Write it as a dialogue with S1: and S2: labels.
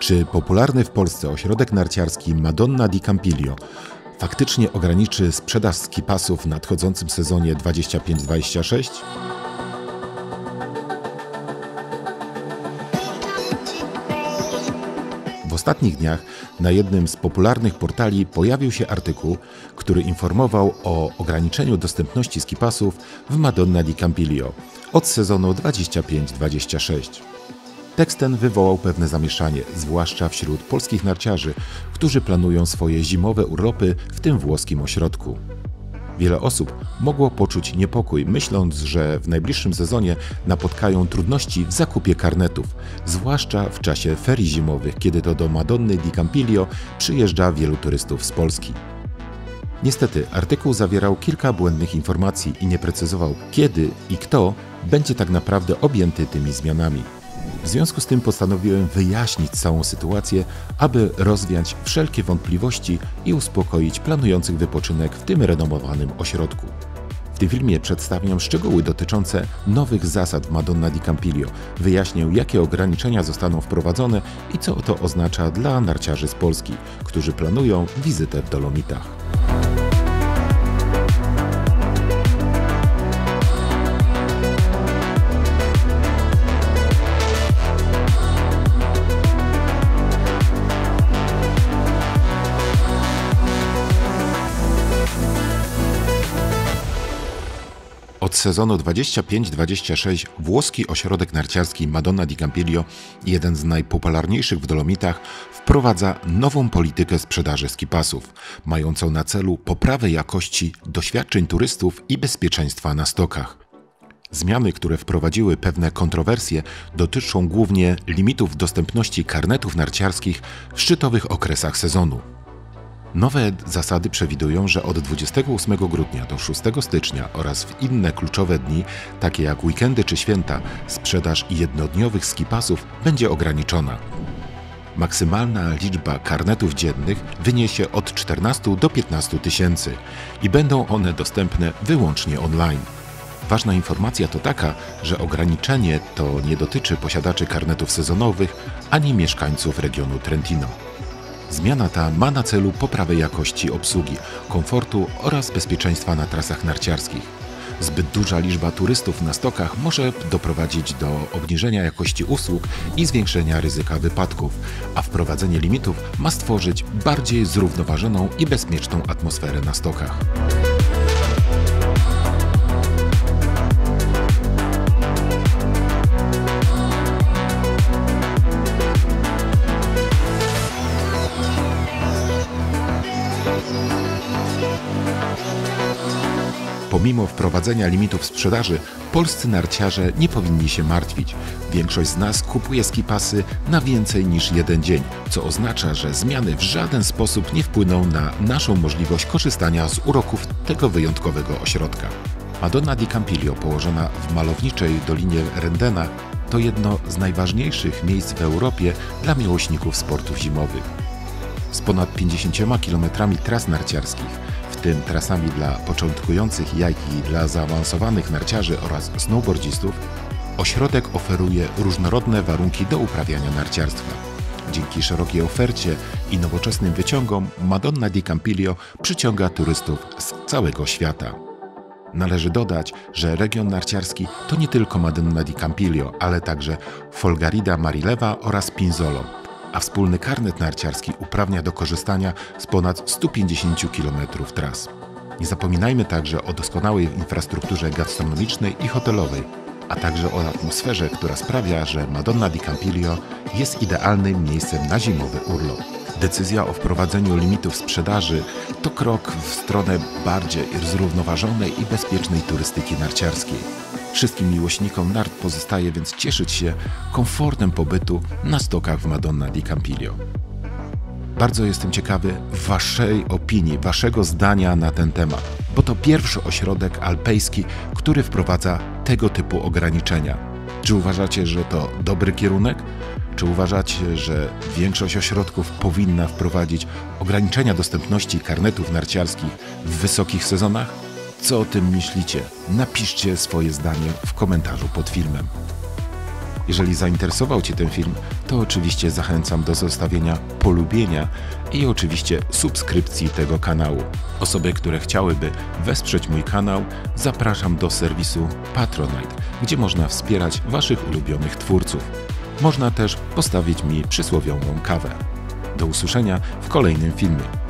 S1: Czy popularny w Polsce ośrodek narciarski Madonna di Campiglio faktycznie ograniczy sprzedaż skipasów w nadchodzącym sezonie 25-26? W ostatnich dniach na jednym z popularnych portali pojawił się artykuł, który informował o ograniczeniu dostępności skipasów w Madonna di Campiglio od sezonu 25-26. Tekst ten wywołał pewne zamieszanie, zwłaszcza wśród polskich narciarzy, którzy planują swoje zimowe urlopy w tym włoskim ośrodku. Wiele osób mogło poczuć niepokój, myśląc, że w najbliższym sezonie napotkają trudności w zakupie karnetów, zwłaszcza w czasie ferii zimowych, kiedy to do Madonny di Campiglio przyjeżdża wielu turystów z Polski. Niestety, artykuł zawierał kilka błędnych informacji i nie precyzował, kiedy i kto będzie tak naprawdę objęty tymi zmianami. W związku z tym postanowiłem wyjaśnić całą sytuację, aby rozwiać wszelkie wątpliwości i uspokoić planujących wypoczynek w tym renomowanym ośrodku. W tym filmie przedstawiam szczegóły dotyczące nowych zasad w Madonna di Campiglio. Wyjaśnię, jakie ograniczenia zostaną wprowadzone i co to oznacza dla narciarzy z Polski, którzy planują wizytę w Dolomitach. Od sezonu 25-26 włoski ośrodek narciarski Madonna di Campiglio, jeden z najpopularniejszych w Dolomitach, wprowadza nową politykę sprzedaży skipasów, mającą na celu poprawę jakości doświadczeń turystów i bezpieczeństwa na stokach. Zmiany, które wprowadziły pewne kontrowersje, dotyczą głównie limitów dostępności karnetów narciarskich w szczytowych okresach sezonu. Nowe zasady przewidują, że od 28 grudnia do 6 stycznia oraz w inne kluczowe dni, takie jak weekendy czy święta, sprzedaż jednodniowych skipasów będzie ograniczona. Maksymalna liczba karnetów dziennych wyniesie od 14 do 15 tysięcy i będą one dostępne wyłącznie online. Ważna informacja to taka, że ograniczenie to nie dotyczy posiadaczy karnetów sezonowych ani mieszkańców regionu Trentino. Zmiana ta ma na celu poprawę jakości obsługi, komfortu oraz bezpieczeństwa na trasach narciarskich. Zbyt duża liczba turystów na stokach może doprowadzić do obniżenia jakości usług i zwiększenia ryzyka wypadków, a wprowadzenie limitów ma stworzyć bardziej zrównoważoną i bezpieczną atmosferę na stokach. Pomimo wprowadzenia limitów sprzedaży, polscy narciarze nie powinni się martwić. Większość z nas kupuje skipasy na więcej niż jeden dzień, co oznacza, że zmiany w żaden sposób nie wpłyną na naszą możliwość korzystania z uroków tego wyjątkowego ośrodka. Madonna di Campiglio, położona w malowniczej Dolinie Rendena, to jedno z najważniejszych miejsc w Europie dla miłośników sportów zimowych. Z ponad 50 km tras narciarskich, w tym trasami dla początkujących, jak i dla zaawansowanych narciarzy oraz snowboardzistów, ośrodek oferuje różnorodne warunki do uprawiania narciarstwa. Dzięki szerokiej ofercie i nowoczesnym wyciągom Madonna di Campiglio przyciąga turystów z całego świata. Należy dodać, że region narciarski to nie tylko Madonna di Campiglio, ale także Folgarida Marileva oraz Pinzolo, a wspólny karnet narciarski uprawnia do korzystania z ponad 150 km tras. Nie zapominajmy także o doskonałej infrastrukturze gastronomicznej i hotelowej, a także o atmosferze, która sprawia, że Madonna di Campiglio jest idealnym miejscem na zimowy urlop. Decyzja o wprowadzeniu limitów sprzedaży to krok w stronę bardziej zrównoważonej i bezpiecznej turystyki narciarskiej. Wszystkim miłośnikom nart pozostaje więc cieszyć się komfortem pobytu na stokach w Madonna di Campiglio. Bardzo jestem ciekawy Waszej opinii, Waszego zdania na ten temat, bo to pierwszy ośrodek alpejski, który wprowadza tego typu ograniczenia. Czy uważacie, że to dobry kierunek? Czy uważacie, że większość ośrodków powinna wprowadzić ograniczenia dostępności karnetów narciarskich w wysokich sezonach? Co o tym myślicie? Napiszcie swoje zdanie w komentarzu pod filmem. Jeżeli zainteresował Cię ten film, to oczywiście zachęcam do zostawienia polubienia i oczywiście subskrypcji tego kanału. Osoby, które chciałyby wesprzeć mój kanał, zapraszam do serwisu Patronite, gdzie można wspierać Waszych ulubionych twórców. Można też postawić mi przysłowiową kawę. Do usłyszenia w kolejnym filmie.